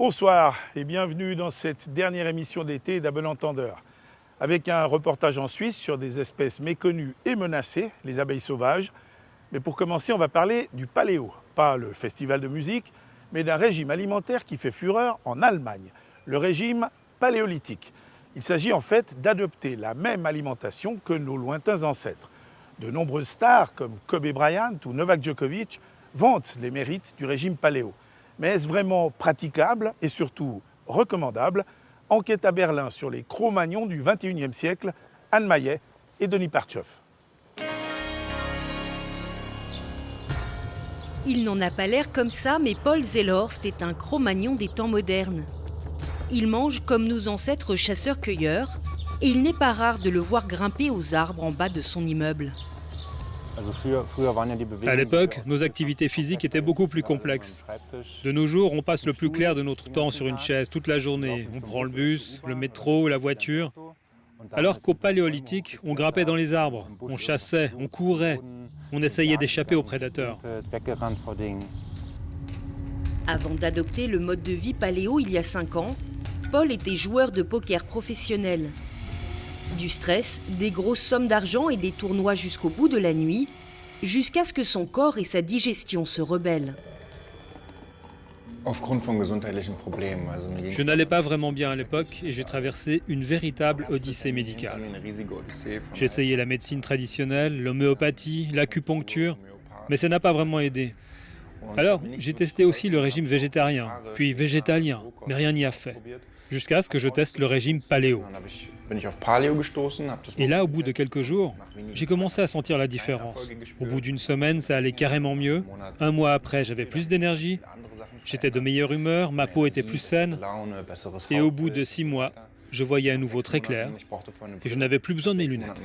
Bonsoir et bienvenue dans cette dernière émission d'été d'À bon entendeur. Avec un reportage en Suisse sur des espèces méconnues et menacées, les abeilles sauvages. Mais pour commencer, on va parler du paléo. Pas le festival de musique, mais d'un régime alimentaire qui fait fureur en Allemagne. Le régime paléolithique. Il s'agit en fait d'adopter la même alimentation que nos lointains ancêtres. De nombreuses stars comme Kobe Bryant ou Novak Djokovic vantent les mérites du régime paléo. Mais est-ce vraiment praticable et surtout recommandable? Enquête à Berlin sur les Cro-Magnons du XXIe siècle, Anne Maillet et Denis Partchoff. Il n'en a pas l'air comme ça, mais Paul Zellhorst est un Cro-Magnon des temps modernes. Il mange comme nos ancêtres chasseurs-cueilleurs, et il n'est pas rare de le voir grimper aux arbres en bas de son immeuble. À l'époque, nos activités physiques étaient beaucoup plus complexes. De nos jours, on passe le plus clair de notre temps sur une chaise toute la journée. On prend le bus, le métro, la voiture. Alors qu'au Paléolithique, on grimpait dans les arbres, on chassait, on courait, on essayait d'échapper aux prédateurs. Avant d'adopter le mode de vie paléo il y a 5 ans, Paul était joueur de poker professionnel. Du stress, des grosses sommes d'argent et des tournois jusqu'au bout de la nuit, jusqu'à ce que son corps et sa digestion se rebellent. Je n'allais pas vraiment bien à l'époque et j'ai traversé une véritable odyssée médicale. J'ai essayé la médecine traditionnelle, l'homéopathie, l'acupuncture, mais ça n'a pas vraiment aidé. Alors, j'ai testé aussi le régime végétarien, puis végétalien, mais rien n'y a fait. Jusqu'à ce que je teste le régime paléo. Et là, au bout de quelques jours, j'ai commencé à sentir la différence. Au bout d'une semaine, ça allait carrément mieux. Un mois après, j'avais plus d'énergie, j'étais de meilleure humeur, ma peau était plus saine. Et au bout de 6 mois, je voyais à nouveau très clair et je n'avais plus besoin de mes lunettes.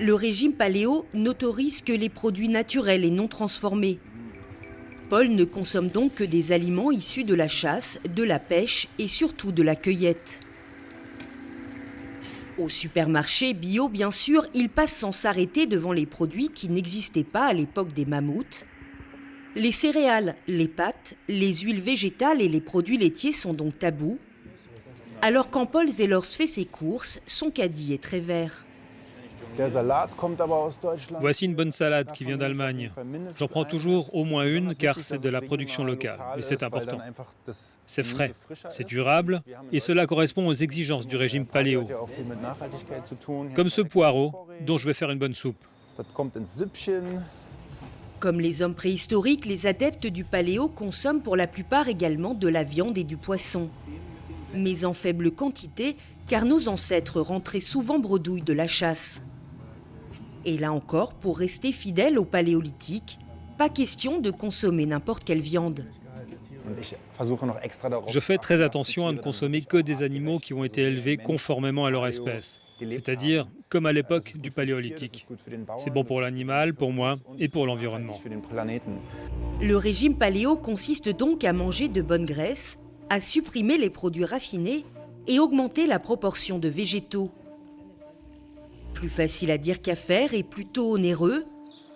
Le régime paléo n'autorise que les produits naturels et non transformés. Paul ne consomme donc que des aliments issus de la chasse, de la pêche et surtout de la cueillette. Au supermarché bio, bien sûr, il passe sans s'arrêter devant les produits qui n'existaient pas à l'époque des mammouths. Les céréales, les pâtes, les huiles végétales et les produits laitiers sont donc tabous. Alors quand Paul Zellhorst fait ses courses, son caddie est très vert. Voici une bonne salade qui vient d'Allemagne. J'en prends toujours au moins une car c'est de la production locale et c'est important. C'est frais, c'est durable et cela correspond aux exigences du régime paléo. Comme ce poireau dont je vais faire une bonne soupe. Comme les hommes préhistoriques, les adeptes du paléo consomment pour la plupart également de la viande et du poisson. Mais en faible quantité car nos ancêtres rentraient souvent bredouilles de la chasse. Et là encore, pour rester fidèle au paléolithique, pas question de consommer n'importe quelle viande. Je fais très attention à ne consommer que des animaux qui ont été élevés conformément à leur espèce, c'est-à-dire comme à l'époque du paléolithique. C'est bon pour l'animal, pour moi et pour l'environnement. Le régime paléo consiste donc à manger de bonnes graisses, à supprimer les produits raffinés et augmenter la proportion de végétaux. Plus facile à dire qu'à faire et plutôt onéreux,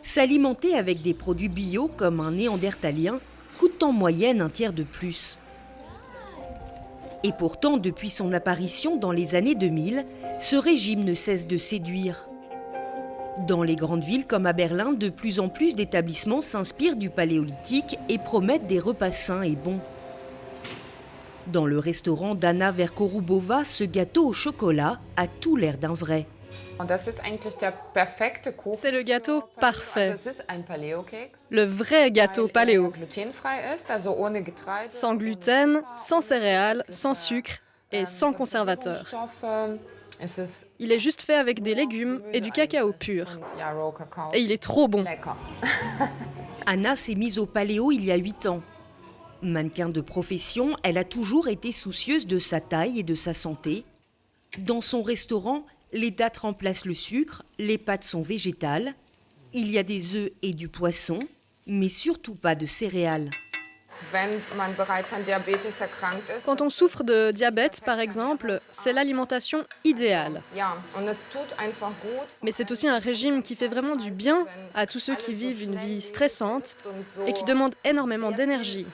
s'alimenter avec des produits bio comme un néandertalien coûte en moyenne un tiers de plus. Et pourtant, depuis son apparition dans les années 2000, ce régime ne cesse de séduire. Dans les grandes villes comme à Berlin, de plus en plus d'établissements s'inspirent du paléolithique et promettent des repas sains et bons. Dans le restaurant d'Anna Verkorubova, ce gâteau au chocolat a tout l'air d'un vrai. C'est le gâteau parfait. Le vrai gâteau paléo. Sans gluten, sans céréales, sans sucre et sans conservateur. Il est juste fait avec des légumes et du cacao pur. Et il est trop bon. Anna s'est mise au paléo il y a 8 ans. Mannequin de profession, elle a toujours été soucieuse de sa taille et de sa santé. Dans son restaurant, les dattes remplacent le sucre, les pâtes sont végétales, il y a des œufs et du poisson, mais surtout pas de céréales. Quand on souffre de diabète, par exemple, c'est l'alimentation idéale. Mais c'est aussi un régime qui fait vraiment du bien à tous ceux qui vivent une vie stressante et qui demandent énormément d'énergie.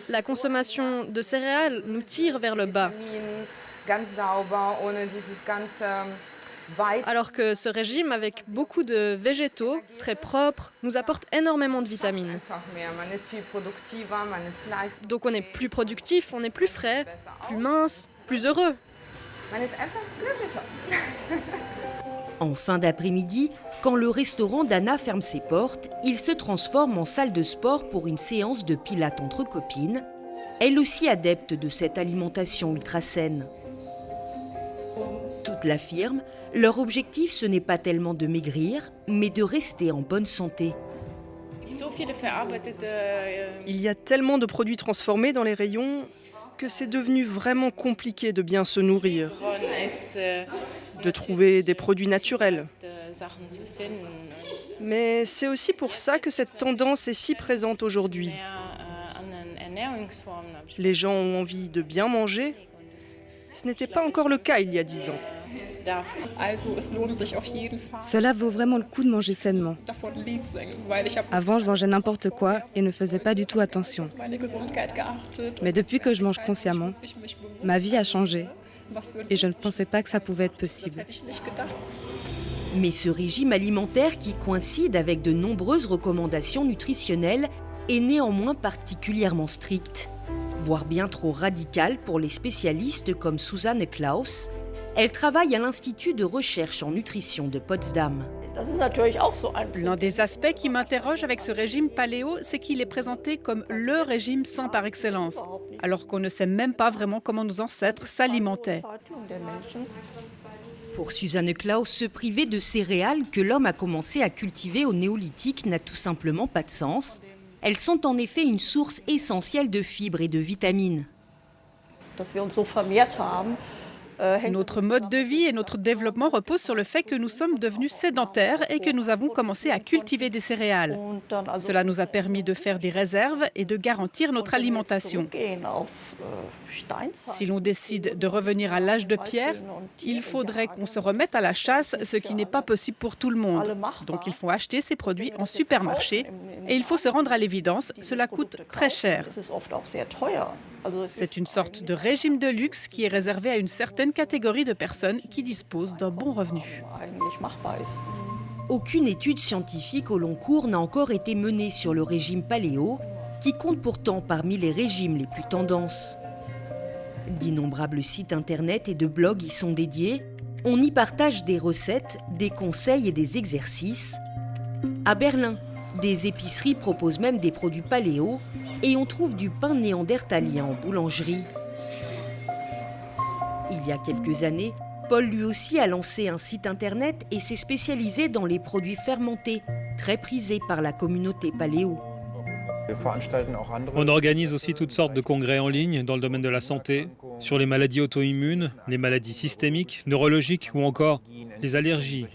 La consommation de céréales nous tire vers le bas. Alors que ce régime, avec beaucoup de végétaux, très propres, nous apporte énormément de vitamines. Donc on est plus productif, on est plus frais, plus mince, plus heureux. En fin d'après-midi, quand le restaurant d'Anna ferme ses portes, il se transforme en salle de sport pour une séance de pilates entre copines, elle aussi adepte de cette alimentation ultra saine. Toutes l'affirment, leur objectif ce n'est pas tellement de maigrir, mais de rester en bonne santé. Il y a tellement de produits transformés dans les rayons que c'est devenu vraiment compliqué de bien se nourrir, de trouver des produits naturels. Mais c'est aussi pour ça que cette tendance est si présente aujourd'hui. Les gens ont envie de bien manger. Ce n'était pas encore le cas il y a 10 ans. Cela vaut vraiment le coup de manger sainement. Avant, je mangeais n'importe quoi et ne faisais pas du tout attention. Mais depuis que je mange consciemment, ma vie a changé et je ne pensais pas que ça pouvait être possible. Mais ce régime alimentaire qui coïncide avec de nombreuses recommandations nutritionnelles est néanmoins particulièrement strict, voire bien trop radical pour les spécialistes comme Susanne Klaus. Elle travaille à l'Institut de recherche en nutrition de Potsdam. L'un des aspects qui m'interroge avec ce régime paléo, c'est qu'il est présenté comme le régime sain par excellence, alors qu'on ne sait même pas vraiment comment nos ancêtres s'alimentaient. Pour Susanne Klaus, se priver de céréales que l'homme a commencé à cultiver au néolithique n'a tout simplement pas de sens. Elles sont en effet une source essentielle de fibres et de vitamines. Notre mode de vie et notre développement reposent sur le fait que nous sommes devenus sédentaires et que nous avons commencé à cultiver des céréales. Cela nous a permis de faire des réserves et de garantir notre alimentation. Si l'on décide de revenir à l'âge de pierre, il faudrait qu'on se remette à la chasse, ce qui n'est pas possible pour tout le monde. Donc il faut acheter ces produits en supermarché et il faut se rendre à l'évidence, cela coûte très cher. C'est une sorte de régime de luxe qui est réservé à une certaine catégorie de personnes qui disposent d'un bon revenu. Aucune étude scientifique au long cours n'a encore été menée sur le régime paléo, qui compte pourtant parmi les régimes les plus tendances. D'innombrables sites internet et de blogs y sont dédiés. On y partage des recettes, des conseils et des exercices. À Berlin, des épiceries proposent même des produits paléo et on trouve du pain néandertalien en boulangerie. Il y a quelques années, Paul lui aussi a lancé un site internet et s'est spécialisé dans les produits fermentés, très prisés par la communauté paléo. On organise aussi toutes sortes de congrès en ligne dans le domaine de la santé, sur les maladies auto-immunes, les maladies systémiques, neurologiques ou encore les allergies.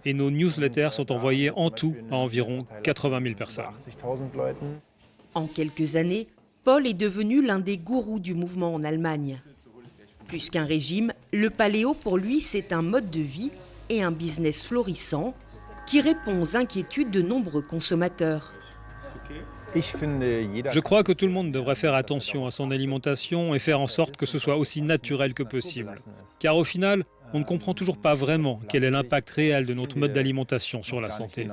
Et nos newsletters sont envoyés en tout à environ 80 000 personnes. En quelques années, Paul est devenu l'un des gourous du mouvement en Allemagne. Plus qu'un régime, le paléo pour lui c'est un mode de vie et un business florissant qui répond aux inquiétudes de nombreux consommateurs. Je crois que tout le monde devrait faire attention à son alimentation et faire en sorte que ce soit aussi naturel que possible. Car au final, on ne comprend toujours pas vraiment quel est l'impact réel de notre mode d'alimentation sur la santé.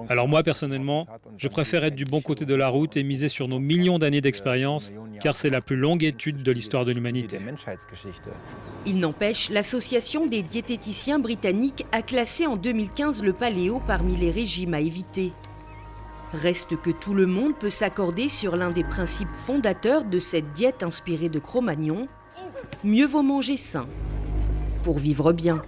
Alors moi, personnellement, je préfère être du bon côté de la route et miser sur nos millions d'années d'expérience, car c'est la plus longue étude de l'histoire de l'humanité. Il n'empêche, l'association des diététiciens britanniques a classé en 2015 le paléo parmi les régimes à éviter. Reste que tout le monde peut s'accorder sur l'un des principes fondateurs de cette diète inspirée de Cro-Magnon. Mieux vaut manger sain pour vivre bien.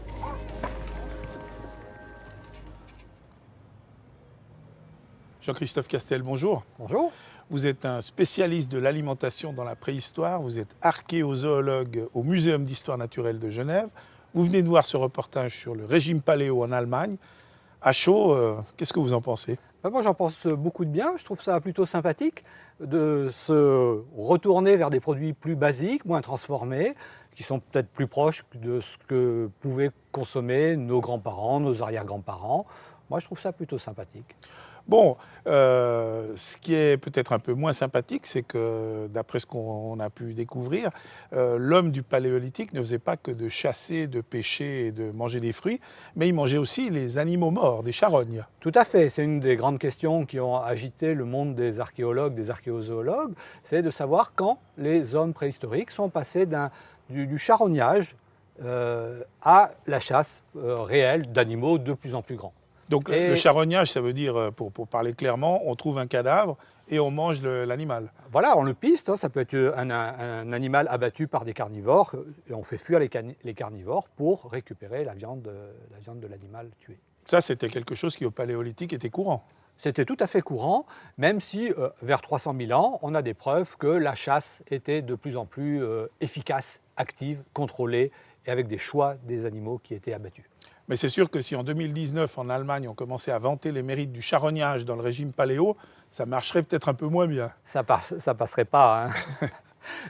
Jean-Christophe Castel, bonjour. Bonjour. Vous êtes un spécialiste de l'alimentation dans la préhistoire. Vous êtes archéozoologue au Muséum d'histoire naturelle de Genève. Vous venez de voir ce reportage sur le régime paléo en Allemagne. À chaud, qu'est-ce que vous en pensez ? Moi, j'en pense beaucoup de bien. Je trouve ça plutôt sympathique de se retourner vers des produits plus basiques, moins transformés, qui sont peut-être plus proches de ce que pouvaient consommer nos grands-parents, nos arrière-grands-parents. Moi, je trouve ça plutôt sympathique. Bon, ce qui est peut-être un peu moins sympathique, c'est que, d'après ce qu'on a pu découvrir, l'homme du Paléolithique ne faisait pas que de chasser, de pêcher et de manger des fruits, mais il mangeait aussi les animaux morts, des charognes. Tout à fait, c'est une des grandes questions qui ont agité le monde des archéologues, des archéozoologues, c'est de savoir quand les hommes préhistoriques sont passés du charognage à la chasse réelle d'animaux de plus en plus grands. Donc le charognage, ça veut dire, pour parler clairement, on trouve un cadavre et on mange l'animal. Voilà, on le piste, ça peut être un animal abattu par des carnivores, et on fait fuir les carnivores pour récupérer la viande de l'animal tué. Ça, c'était quelque chose qui, au Paléolithique, était courant. C'était tout à fait courant, même si, vers 300 000 ans, on a des preuves que la chasse était de plus en plus efficace, active, contrôlée, et avec des choix des animaux qui étaient abattus. Mais c'est sûr que si en 2019, en Allemagne, on commençait à vanter les mérites du charognage dans le régime paléo, ça marcherait peut-être un peu moins bien. Ça passerait pas, hein.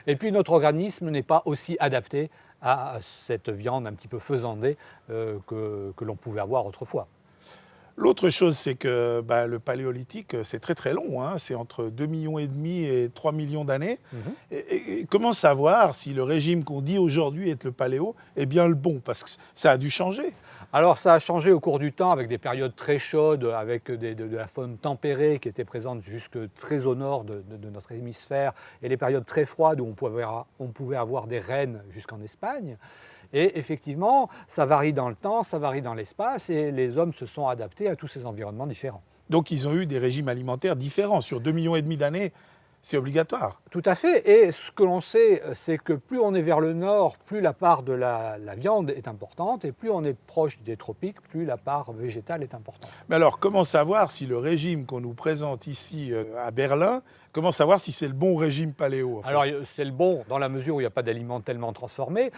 Et puis notre organisme n'est pas aussi adapté à cette viande un petit peu faisandée que l'on pouvait avoir autrefois. L'autre chose, c'est que le Paléolithique, c'est très très long, hein. C'est entre 2,5 millions et 3 millions d'années. Et comment savoir si le régime qu'on dit aujourd'hui être le Paléo est bien le bon? Parce que ça a dû changer. Alors ça a changé au cours du temps avec des périodes très chaudes, avec de la faune tempérée qui était présente jusque très au nord de notre hémisphère, et les périodes très froides où on pouvait avoir des rennes jusqu'en Espagne. Et effectivement, ça varie dans le temps, ça varie dans l'espace, et les hommes se sont adaptés à tous ces environnements différents. Donc ils ont eu des régimes alimentaires différents. Sur 2,5 millions d'années, c'est obligatoire. Tout à fait, et ce que l'on sait, c'est que plus on est vers le nord, plus la part de la viande est importante, et plus on est proche des tropiques, plus la part végétale est importante. Mais alors, comment savoir si le régime qu'on nous présente ici à Berlin, comment savoir si c'est le bon régime paléo? Alors c'est le bon dans la mesure où il n'y a pas d'aliments tellement transformés.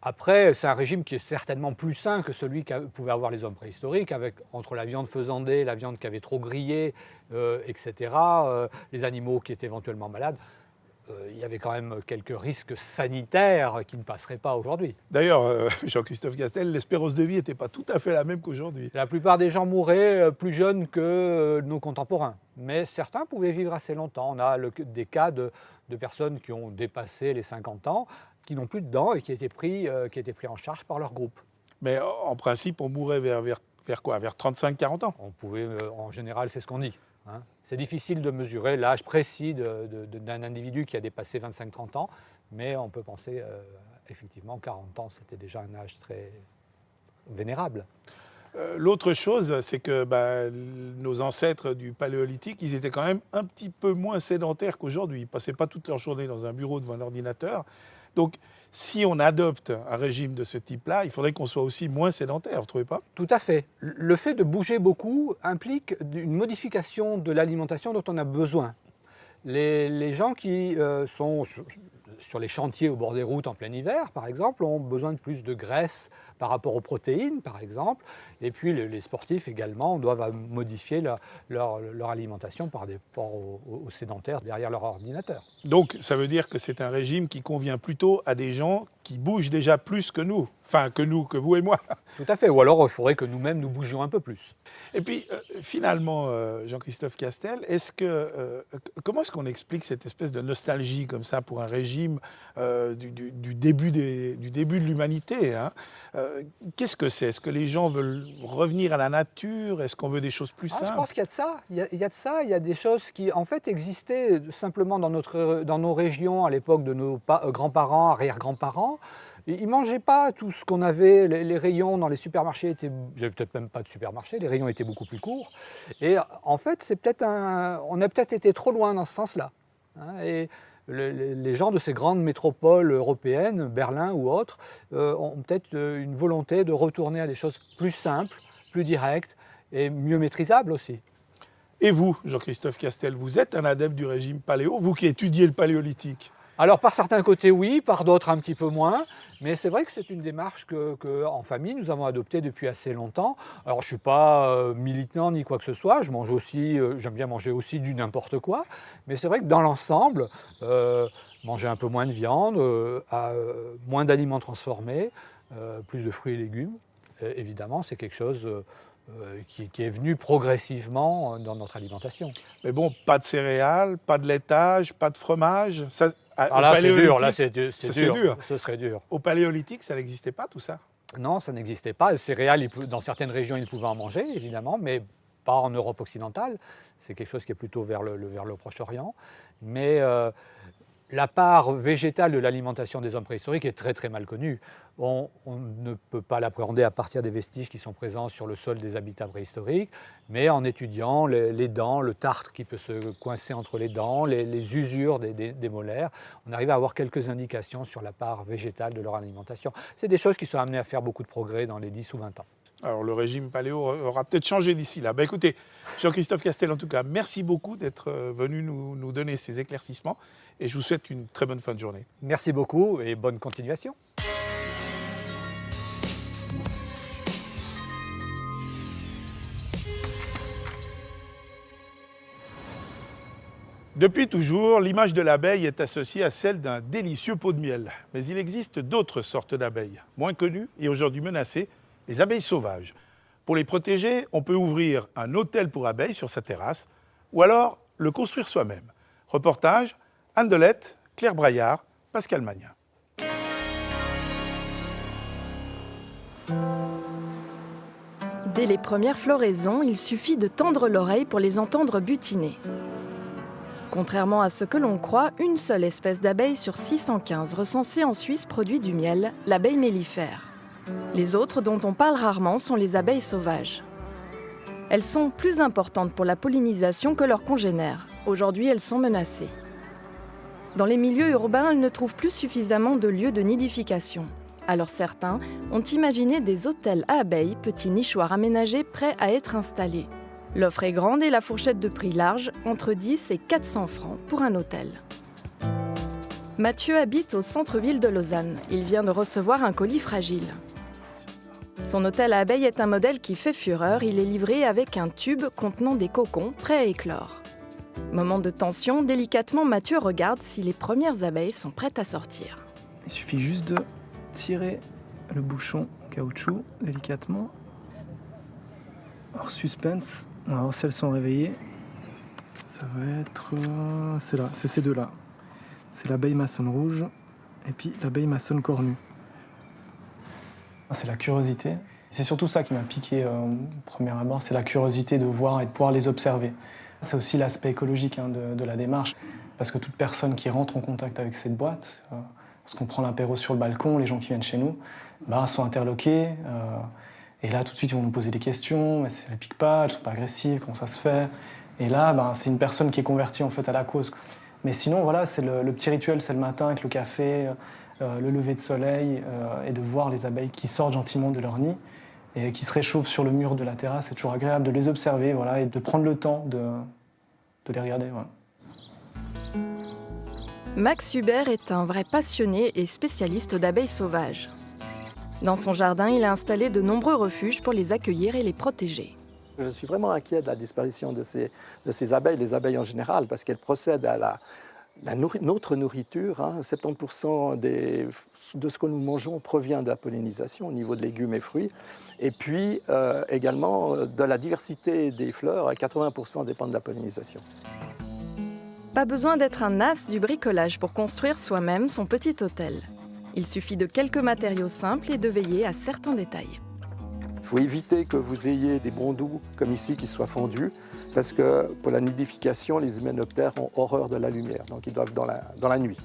Après, c'est un régime qui est certainement plus sain que celui que pouvaient avoir les hommes préhistoriques, avec entre la viande faisandée, la viande qui avait trop grillé, etc., les animaux qui étaient éventuellement malades. Il y avait quand même quelques risques sanitaires qui ne passeraient pas aujourd'hui. D'ailleurs, Jean-Christophe Castel, l'espérance de vie n'était pas tout à fait la même qu'aujourd'hui. La plupart des gens mouraient plus jeunes que nos contemporains, mais certains pouvaient vivre assez longtemps. On a des cas de personnes qui ont dépassé les 50 ans, qui n'ont plus de dents et qui étaient pris en charge par leur groupe. Mais en principe, on mourait vers quoi? Vers 35-40 ans? On pouvait, en général, c'est ce qu'on dit. Hein. C'est difficile de mesurer l'âge précis d'un individu qui a dépassé 25-30 ans, mais on peut penser, effectivement, 40 ans, c'était déjà un âge très vénérable. L'autre chose, c'est que nos ancêtres du Paléolithique, ils étaient quand même un petit peu moins sédentaires qu'aujourd'hui. Ils ne passaient pas toute leur journée dans un bureau devant un ordinateur. Donc, si on adopte un régime de ce type-là, il faudrait qu'on soit aussi moins sédentaire, vous ne trouvez pas? Tout à fait. Le fait de bouger beaucoup implique une modification de l'alimentation dont on a besoin. Les gens qui sont sur les chantiers au bord des routes en plein hiver, par exemple, ont besoin de plus de graisse par rapport aux protéines, par exemple. Et puis les sportifs également doivent modifier leur alimentation par rapport aux sédentaires derrière leur ordinateur. Donc ça veut dire que c'est un régime qui convient plutôt à des gens qui bougent déjà plus que nous. Enfin, que vous et moi. Tout à fait. Ou alors il faudrait que nous-mêmes nous bougions un peu plus. Et puis, finalement, Jean-Christophe Castel, comment est-ce qu'on explique cette espèce de nostalgie comme ça pour un régime du début de l'humanité, hein? Qu'est-ce que c'est? Est-ce que les gens veulent revenir à la nature? Est-ce qu'on veut des choses plus simples? Je pense qu'il y a de ça. Il y a de ça. Il y a des choses qui, en fait, existaient simplement dans nos régions à l'époque de nos grands-parents, arrière-grands-parents. Ils ne mangeaient pas tout ce qu'on avait, les rayons dans les supermarchés il n'y avait peut-être même pas de supermarché, les rayons étaient beaucoup plus courts. Et en fait, on a peut-être été trop loin dans ce sens-là. Hein, et les gens de ces grandes métropoles européennes, Berlin ou autres, ont peut-être une volonté de retourner à des choses plus simples, plus directes et mieux maîtrisables aussi. Et vous, Jean-Christophe Castel, vous êtes un adepte du régime paléo, vous qui étudiez le Paléolithique? Alors par certains côtés oui, par d'autres un petit peu moins, mais c'est vrai que c'est une démarche que en famille nous avons adoptée depuis assez longtemps. Alors je ne suis pas militant ni quoi que ce soit, j'aime bien manger aussi du n'importe quoi, mais c'est vrai que dans l'ensemble, manger un peu moins de viande, moins d'aliments transformés, plus de fruits et légumes, évidemment c'est quelque chose qui est venu progressivement dans notre alimentation. Mais bon, pas de céréales, pas de laitage, pas de fromage. Ça, là, c'est dur, là, c'est dur. Ce serait dur. Au Paléolithique, ça n'existait pas, tout ça? Non, ça n'existait pas. Les céréales, dans certaines régions, ils pouvaient en manger, évidemment, mais pas en Europe occidentale. C'est quelque chose qui est plutôt vers le Proche-Orient. Mais la part végétale de l'alimentation des hommes préhistoriques est très très mal connue. On ne peut pas l'appréhender à partir des vestiges qui sont présents sur le sol des habitats préhistoriques, mais en étudiant les dents, le tartre qui peut se coincer entre les dents, les usures des molaires, on arrive à avoir quelques indications sur la part végétale de leur alimentation. C'est des choses qui sont amenées à faire beaucoup de progrès dans les 10 ou 20 ans. Alors le régime paléo aura peut-être changé d'ici là. Écoutez, Jean-Christophe Castel, en tout cas, merci beaucoup d'être venu nous donner ces éclaircissements et je vous souhaite une très bonne fin de journée. Merci beaucoup et bonne continuation. Depuis toujours, l'image de l'abeille est associée à celle d'un délicieux pot de miel. Mais il existe d'autres sortes d'abeilles, moins connues et aujourd'hui menacées, les abeilles sauvages. Pour les protéger, on peut ouvrir un hôtel pour abeilles sur sa terrasse ou alors le construire soi-même. Reportage, Anne Delette, Claire Braillard, Pascal Magnin. Dès les premières floraisons, il suffit de tendre l'oreille pour les entendre butiner. Contrairement à ce que l'on croit, une seule espèce d'abeille sur 615 recensée en Suisse produit du miel, l'abeille mellifère. Les autres dont on parle rarement sont les abeilles sauvages. Elles sont plus importantes pour la pollinisation que leurs congénères. Aujourd'hui, elles sont menacées. Dans les milieux urbains, elles ne trouvent plus suffisamment de lieux de nidification. Alors certains ont imaginé des hôtels à abeilles, petits nichoirs aménagés prêts à être installés. L'offre est grande et la fourchette de prix large, entre 10 et 400 francs pour un hôtel. Mathieu habite au centre-ville de Lausanne. Il vient de recevoir un colis fragile. Son hôtel à abeilles est un modèle qui fait fureur. Il est livré avec un tube contenant des cocons prêts à éclore. Moment de tension, délicatement, Mathieu regarde si les premières abeilles sont prêtes à sortir. Il suffit juste de tirer le bouchon caoutchouc délicatement. Alors suspense, on va voir si elles sont réveillées. Ça va être... c'est là, c'est ces deux-là. C'est l'abeille maçonne rouge et puis l'abeille maçonne cornue. C'est la curiosité. C'est surtout ça qui m'a piqué au premier abord, c'est la curiosité de voir et de pouvoir les observer. C'est aussi l'aspect écologique de la démarche, parce que toute personne qui rentre en contact avec cette boîte, parce qu'on prend l'apéro sur le balcon, les gens qui viennent chez nous, sont interloqués. Et là, tout de suite, ils vont nous poser des questions. Mais elles ne piquent pas, elles ne sont pas agressives, comment ça se fait? Et là, c'est une personne qui est convertie en fait à la cause. Mais sinon, voilà, c'est le petit rituel, c'est le matin avec le café, le lever de soleil, et de voir les abeilles qui sortent gentiment de leur nid et qui se réchauffent sur le mur de la terrasse. C'est toujours agréable de les observer, voilà, et de prendre le temps de les regarder. Voilà. Max Hubert est un vrai passionné et spécialiste d'abeilles sauvages. Dans son jardin, il a installé de nombreux refuges pour les accueillir et les protéger. Je suis vraiment inquiet de la disparition de ces abeilles, les abeilles en général, parce qu'elles procèdent à notre nourriture. 70% de ce que nous mangeons provient de la pollinisation au niveau de légumes et fruits. Et puis également de la diversité des fleurs, 80% dépendent de la pollinisation. Pas besoin d'être un as du bricolage pour construire soi-même son petit hôtel. Il suffit de quelques matériaux simples et de veiller à certains détails. Il faut éviter que vous ayez des bondous comme ici qui soient fendus, parce que pour la nidification, les hyménoptères ont horreur de la lumière, donc ils doivent dans la nuit.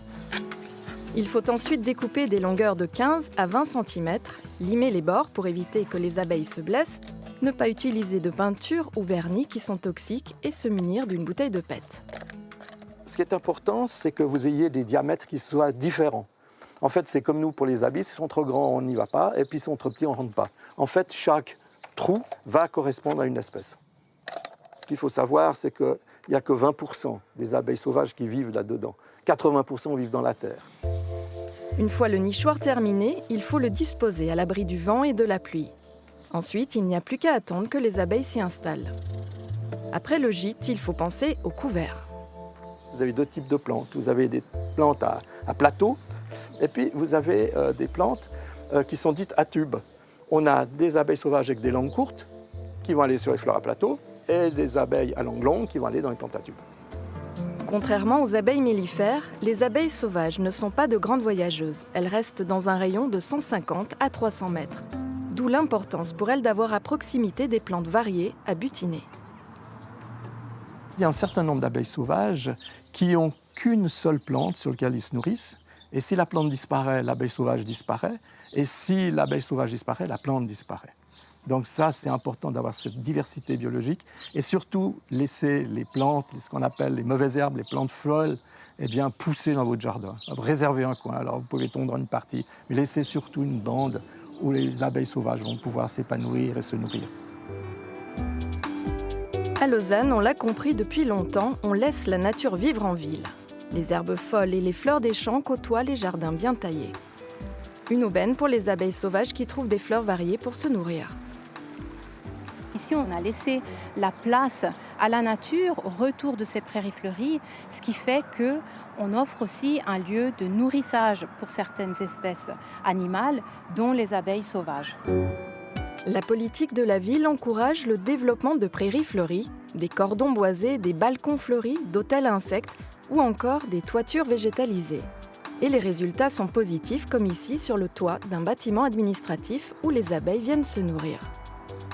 Il faut ensuite découper des longueurs de 15 à 20 cm, limer les bords pour éviter que les abeilles se blessent, ne pas utiliser de peinture ou vernis qui sont toxiques et se munir d'une bouteille de PET. Ce qui est important, c'est que vous ayez des diamètres qui soient différents. En fait, c'est comme nous pour les habits, s'ils sont trop grands, on n'y va pas, et puis s'ils sont trop petits, on ne rentre pas. En fait, chaque trou va correspondre à une espèce. Ce qu'il faut savoir, c'est qu'il n'y a que 20% des abeilles sauvages qui vivent là-dedans. 80% vivent dans la terre. Une fois le nichoir terminé, il faut le disposer à l'abri du vent et de la pluie. Ensuite, il n'y a plus qu'à attendre que les abeilles s'y installent. Après le gîte, il faut penser au couvert. Vous avez deux types de plantes. Vous avez des plantes à plateau, et puis vous avez des plantes qui sont dites à tubes. On a des abeilles sauvages avec des langues courtes, qui vont aller sur les fleurs à plateau et des abeilles à langue longue qui vont aller dans les plantes à tubes. Contrairement aux abeilles mellifères, les abeilles sauvages ne sont pas de grandes voyageuses. Elles restent dans un rayon de 150 à 300 mètres. D'où l'importance pour elles d'avoir à proximité des plantes variées à butiner. Il y a un certain nombre d'abeilles sauvages qui n'ont qu'une seule plante sur laquelle ils se nourrissent. Et si la plante disparaît, l'abeille sauvage disparaît. Et si l'abeille sauvage disparaît, la plante disparaît. Donc ça, c'est important d'avoir cette diversité biologique. Et surtout, laisser les plantes, ce qu'on appelle les mauvaises herbes, les plantes folles, eh bien, pousser dans votre jardin. Réservez un coin. Alors vous pouvez tondre une partie, mais laissez surtout une bande où les abeilles sauvages vont pouvoir s'épanouir et se nourrir. À Lausanne, on l'a compris depuis longtemps, on laisse la nature vivre en ville. Les herbes folles et les fleurs des champs côtoient les jardins bien taillés. Une aubaine pour les abeilles sauvages qui trouvent des fleurs variées pour se nourrir. Ici, on a laissé la place à la nature au retour de ces prairies fleuries, ce qui fait qu'on offre aussi un lieu de nourrissage pour certaines espèces animales, dont les abeilles sauvages. La politique de la ville encourage le développement de prairies fleuries, des cordons boisés, des balcons fleuris, d'hôtels à insectes ou encore des toitures végétalisées. Et les résultats sont positifs, comme ici sur le toit d'un bâtiment administratif où les abeilles viennent se nourrir.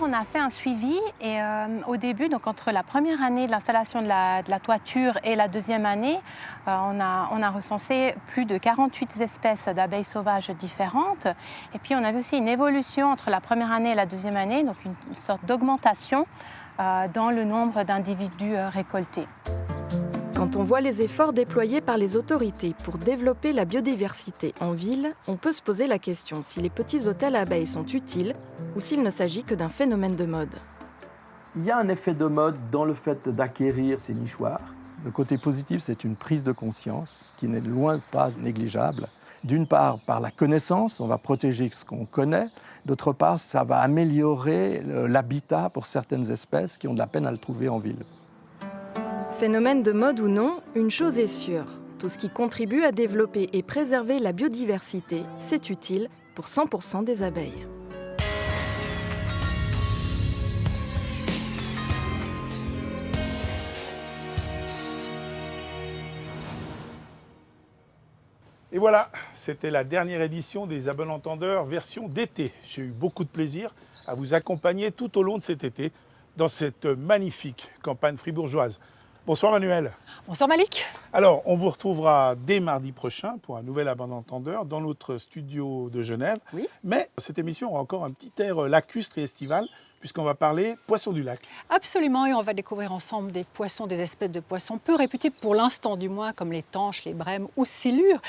On a fait un suivi et au début, donc entre la première année de l'installation de la toiture et la deuxième année, on a recensé plus de 48 espèces d'abeilles sauvages différentes. Et puis on avait aussi une évolution entre la première année et la deuxième année, donc une sorte d'augmentation dans le nombre d'individus récoltés. Quand on voit les efforts déployés par les autorités pour développer la biodiversité en ville, on peut se poser la question si les petits hôtels à abeilles sont utiles ou s'il ne s'agit que d'un phénomène de mode. Il y a un effet de mode dans le fait d'acquérir ces nichoirs. Le côté positif, c'est une prise de conscience, qui n'est loin pas négligeable. D'une part, par la connaissance, on va protéger ce qu'on connaît. D'autre part, ça va améliorer l'habitat pour certaines espèces qui ont de la peine à le trouver en ville. Phénomène de mode ou non, une chose est sûre. Tout ce qui contribue à développer et préserver la biodiversité, c'est utile pour 100% des abeilles. Et voilà, c'était la dernière édition des À bon entendeur version d'été. J'ai eu beaucoup de plaisir à vous accompagner tout au long de cet été dans cette magnifique campagne fribourgeoise. Bonsoir Manuel. Bonsoir Malik. Alors, on vous retrouvera dès mardi prochain pour un nouvel À bon entendeur dans notre studio de Genève. Oui. Mais cette émission aura encore un petit air lacustre et estival, puisqu'on va parler poissons du lac. Absolument, et on va découvrir ensemble des poissons, des espèces de poissons peu réputés pour l'instant du moins, comme les tanches, les brèmes ou silures,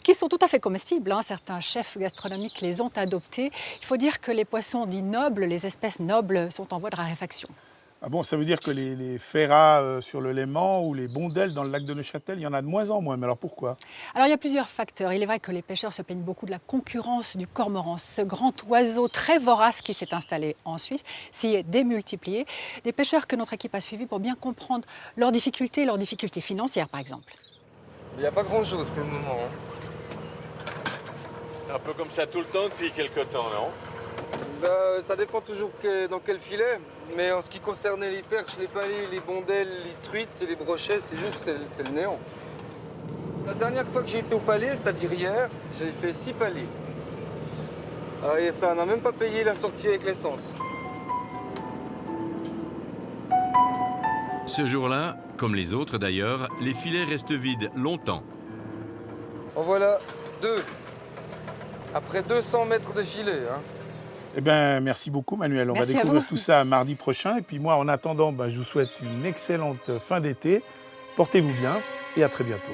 qui sont tout à fait comestibles. Certains chefs gastronomiques les ont adoptés. Il faut dire que les poissons dits nobles, les espèces nobles, sont en voie de raréfaction. Ah bon, ça veut dire que les ferrats sur le Léman ou les bondelles dans le lac de Neuchâtel, il y en a de moins en moins. Mais alors pourquoi? Alors il y a plusieurs facteurs. Il est vrai que les pêcheurs se plaignent beaucoup de la concurrence du cormoran, ce grand oiseau très vorace qui s'est installé en Suisse, s'y est démultiplié. Des pêcheurs que notre équipe a suivis pour bien comprendre leurs difficultés financières par exemple. Il n'y a pas grand-chose pour le moment. C'est un peu comme ça tout le temps depuis quelque temps, non? Ça dépend toujours dans quel filet, mais en ce qui concernait les perches, les palets, les bondelles, les truites et les brochets, c'est le néant. La dernière fois que j'ai été au palais, c'est-à-dire hier, j'ai fait 6 palets. Et ça n'a même pas payé la sortie avec l'essence. Ce jour-là, comme les autres d'ailleurs, les filets restent vides longtemps. En voilà 2. Après 200 mètres de filet. Eh bien, merci beaucoup Manuel. On va découvrir tout ça mardi prochain. Et puis moi, en attendant, je vous souhaite une excellente fin d'été. Portez-vous bien et à très bientôt.